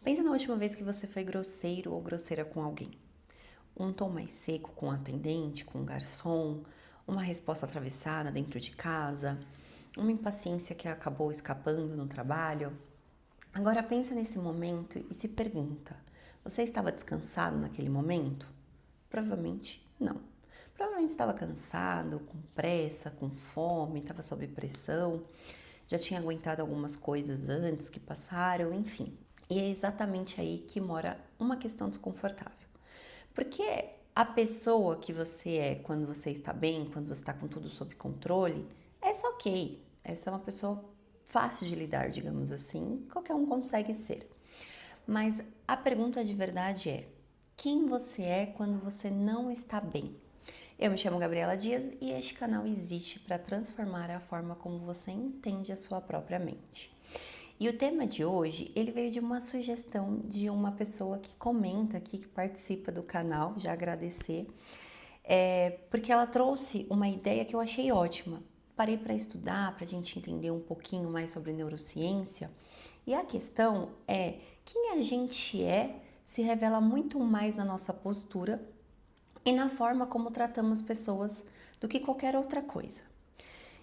Pensa na última vez que você foi grosseiro ou grosseira com alguém. Um tom mais seco com o atendente, com o garçom, uma resposta atravessada dentro de casa, uma impaciência que acabou escapando no trabalho. Agora pensa nesse momento e se pergunta: você estava descansado naquele momento? Provavelmente não. Provavelmente estava cansado, com pressa, com fome, estava sob pressão, já tinha aguentado algumas coisas antes que passaram, enfim. E é exatamente aí que mora uma questão desconfortável. Porque a pessoa que você é quando você está bem, quando você está com tudo sob controle, essa ok. Essa é uma pessoa fácil de lidar, digamos assim, qualquer um consegue ser. Mas a pergunta de verdade é: quem você é quando você não está bem? Eu me chamo Gabriela Dias e este canal existe para transformar a forma como você entende a sua própria mente. E o tema de hoje, ele veio de uma sugestão de uma pessoa que comenta aqui, que participa do canal, já agradecer, porque ela trouxe uma ideia que eu achei ótima. Parei para estudar, para a gente entender um pouquinho mais sobre neurociência, e a questão é, quem a gente é se revela muito mais na nossa postura e na forma como tratamos pessoas do que qualquer outra coisa.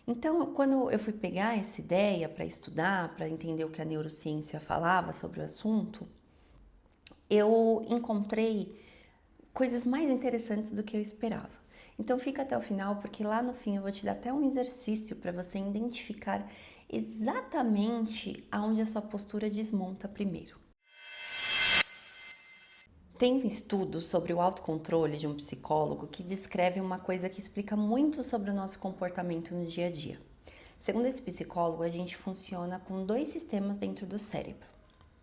Então, quando eu fui pegar essa ideia para estudar, para entender o que a neurociência falava sobre o assunto, eu encontrei coisas mais interessantes do que eu esperava. Então, fica até o final, porque lá no fim eu vou te dar até um exercício para você identificar exatamente aonde a sua postura desmonta primeiro. Tem um estudo sobre o autocontrole de um psicólogo que descreve uma coisa que explica muito sobre o nosso comportamento no dia a dia. Segundo esse psicólogo, a gente funciona com dois sistemas dentro do cérebro.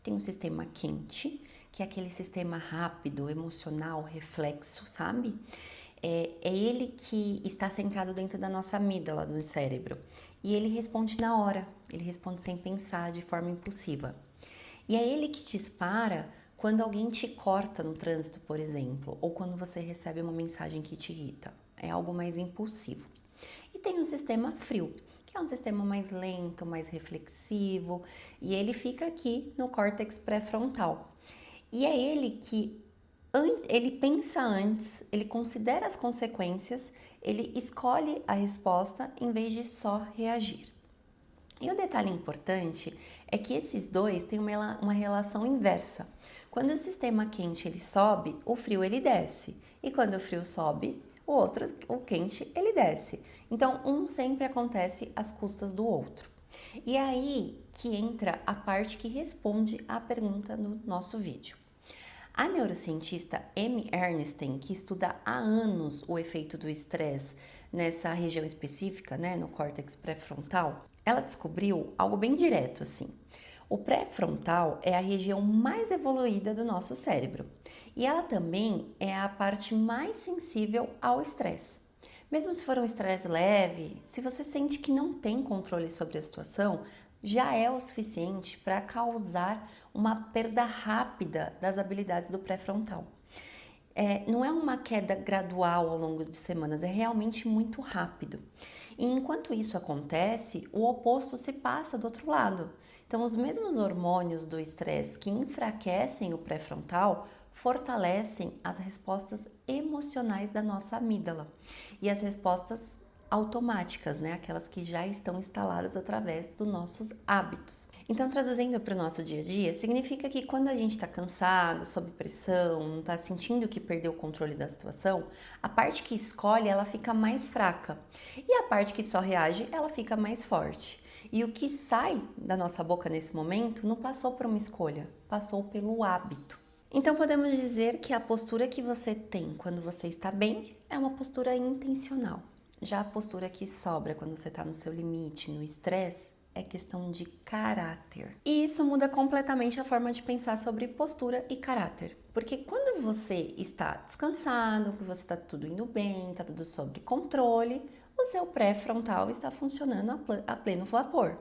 Tem um sistema quente, que é aquele sistema rápido, emocional, reflexo, sabe? É ele que está centrado dentro da nossa amígdala do cérebro. E ele responde na hora, ele responde sem pensar, de forma impulsiva. E é ele que dispara quando alguém te corta no trânsito, por exemplo, ou quando você recebe uma mensagem que te irrita. É algo mais impulsivo. E tem o sistema frio, que é um sistema mais lento, mais reflexivo, e ele fica aqui no córtex pré-frontal. E é ele que ele pensa antes, ele considera as consequências, ele escolhe a resposta em vez de só reagir. E o detalhe importante é que esses dois têm uma relação inversa. Quando o sistema quente ele sobe, o frio ele desce. E quando o frio sobe, o quente, ele desce. Então, um sempre acontece às custas do outro. E é aí que entra a parte que responde à pergunta no nosso vídeo. A neurocientista Amy Ernstein, que estuda há anos o efeito do estresse nessa região específica, né, no córtex pré-frontal, ela descobriu algo bem direto assim. O pré-frontal é a região mais evoluída do nosso cérebro e ela também é a parte mais sensível ao estresse. Mesmo se for um estresse leve, se você sente que não tem controle sobre a situação, já é o suficiente para causar uma perda rápida das habilidades do pré-frontal. Não é uma queda gradual ao longo de semanas, é realmente muito rápido. E enquanto isso acontece, o oposto se passa do outro lado. Então, os mesmos hormônios do estresse que enfraquecem o pré-frontal fortalecem as respostas emocionais da nossa amígdala e as respostas automáticas, né? Aquelas que já estão instaladas através dos nossos hábitos. Então, traduzindo para o nosso dia a dia, significa que quando a gente está cansado, sob pressão, não está sentindo que perdeu o controle da situação, a parte que escolhe, ela fica mais fraca. E a parte que só reage, ela fica mais forte. E o que sai da nossa boca nesse momento não passou por uma escolha, passou pelo hábito. Então, podemos dizer que a postura que você tem quando você está bem é uma postura intencional. Já a postura que sobra quando você está no seu limite, no estresse, é questão de caráter. E isso muda completamente a forma de pensar sobre postura e caráter. Porque quando você está descansado, que você está tudo indo bem, está tudo sob controle, o seu pré-frontal está funcionando a pleno vapor.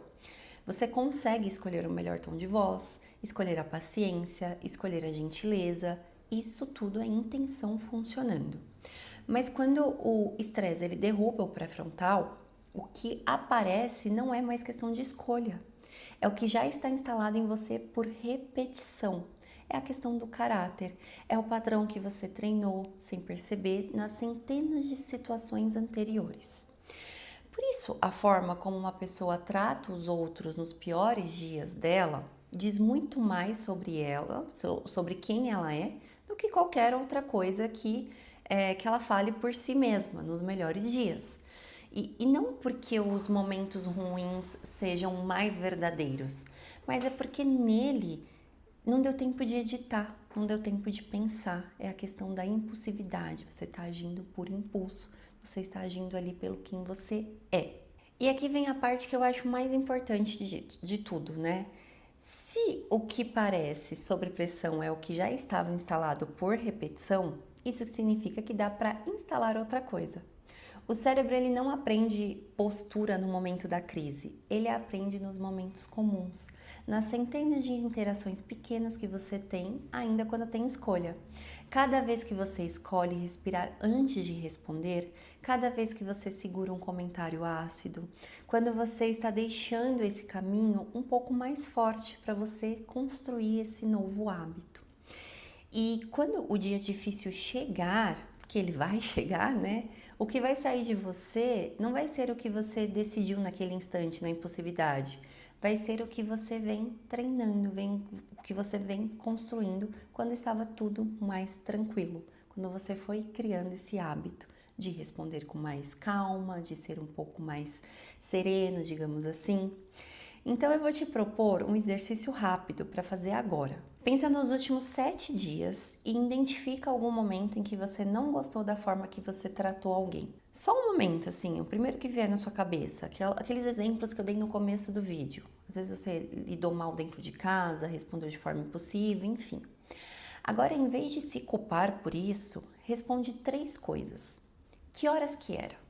Você consegue escolher o melhor tom de voz, escolher a paciência, escolher a gentileza. Isso tudo é intenção funcionando. Mas quando o estresse ele derruba o pré-frontal, o que aparece não é mais questão de escolha. É o que já está instalado em você por repetição. é a questão do caráter, é o padrão que você treinou sem perceber nas centenas de situações anteriores. Por isso, a forma como uma pessoa trata os outros nos piores dias dela diz muito mais sobre ela, sobre quem ela é, do que qualquer outra coisa que ela fale por si mesma nos melhores dias. E não porque os momentos ruins sejam mais verdadeiros, mas é porque nele não deu tempo de editar, não deu tempo de pensar. É a questão da impulsividade. Você está agindo por impulso, você está agindo ali pelo quem você é. E aqui vem a parte que eu acho mais importante de tudo, né? Se o que parece sobre pressão é o que já estava instalado por repetição, isso significa que dá para instalar outra coisa. O cérebro ele não aprende postura no momento da crise, ele aprende nos momentos comuns, nas centenas de interações pequenas que você tem, ainda quando tem escolha. Cada vez que você escolhe respirar antes de responder, cada vez que você segura um comentário ácido, quando você está deixando esse caminho um pouco mais forte para você construir esse novo hábito. E quando o dia difícil chegar, que ele vai chegar, né? O que vai sair de você não vai ser o que você decidiu naquele instante, na impulsividade. Vai ser o que você vem treinando, o que você vem construindo quando estava tudo mais tranquilo. Quando você foi criando esse hábito de responder com mais calma, de ser um pouco mais sereno, digamos assim. Então eu vou te propor um exercício rápido para fazer agora. Pensa nos últimos 7 dias e identifica algum momento em que você não gostou da forma que você tratou alguém. Só um momento, assim, o primeiro que vier na sua cabeça, aqueles exemplos que eu dei no começo do vídeo. Às vezes você lidou mal dentro de casa, respondeu de forma impulsiva, enfim. Agora, em vez de se culpar por isso, responde 3 coisas. Que horas que era?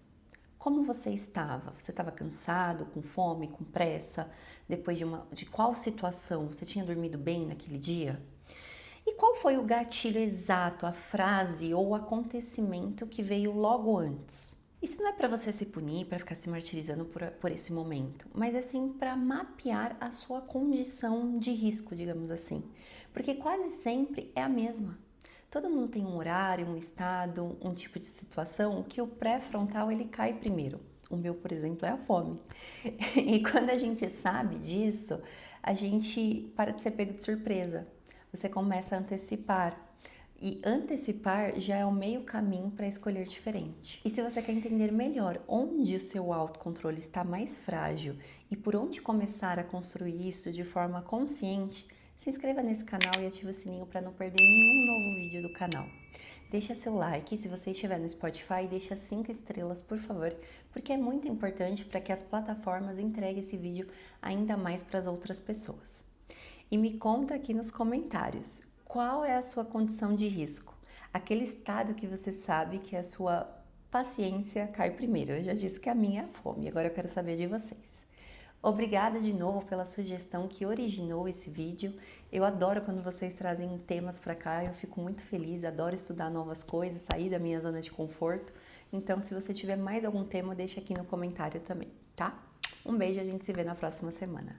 Como você estava? Você estava cansado, com fome, com pressa? Depois de qual situação? Você tinha dormido bem naquele dia? E qual foi o gatilho exato, a frase ou o acontecimento que veio logo antes? Isso não é para você se punir, para ficar se martirizando por esse momento, mas é sim para mapear a sua condição de risco, digamos assim. Porque quase sempre é a mesma. Todo mundo tem um horário, um estado, um tipo de situação que o pré-frontal ele cai primeiro. O meu, por exemplo, é a fome. E quando a gente sabe disso, a gente para de ser pego de surpresa. Você começa a antecipar. E antecipar já é o meio caminho para escolher diferente. E se você quer entender melhor onde o seu autocontrole está mais frágil e por onde começar a construir isso de forma consciente, se inscreva nesse canal e ative o sininho para não perder nenhum novo vídeo do canal. Deixa seu like, se você estiver no Spotify, deixa 5 estrelas, por favor, porque é muito importante para que as plataformas entreguem esse vídeo ainda mais para as outras pessoas. E me conta aqui nos comentários, qual é a sua condição de risco? Aquele estado que você sabe que a sua paciência cai primeiro. Eu já disse que a minha é a fome, agora eu quero saber de vocês. Obrigada de novo pela sugestão que originou esse vídeo. Eu adoro quando vocês trazem temas para cá, eu fico muito feliz, adoro estudar novas coisas, sair da minha zona de conforto. Então, se você tiver mais algum tema, deixa aqui no comentário também, tá? Um beijo, a gente se vê na próxima semana.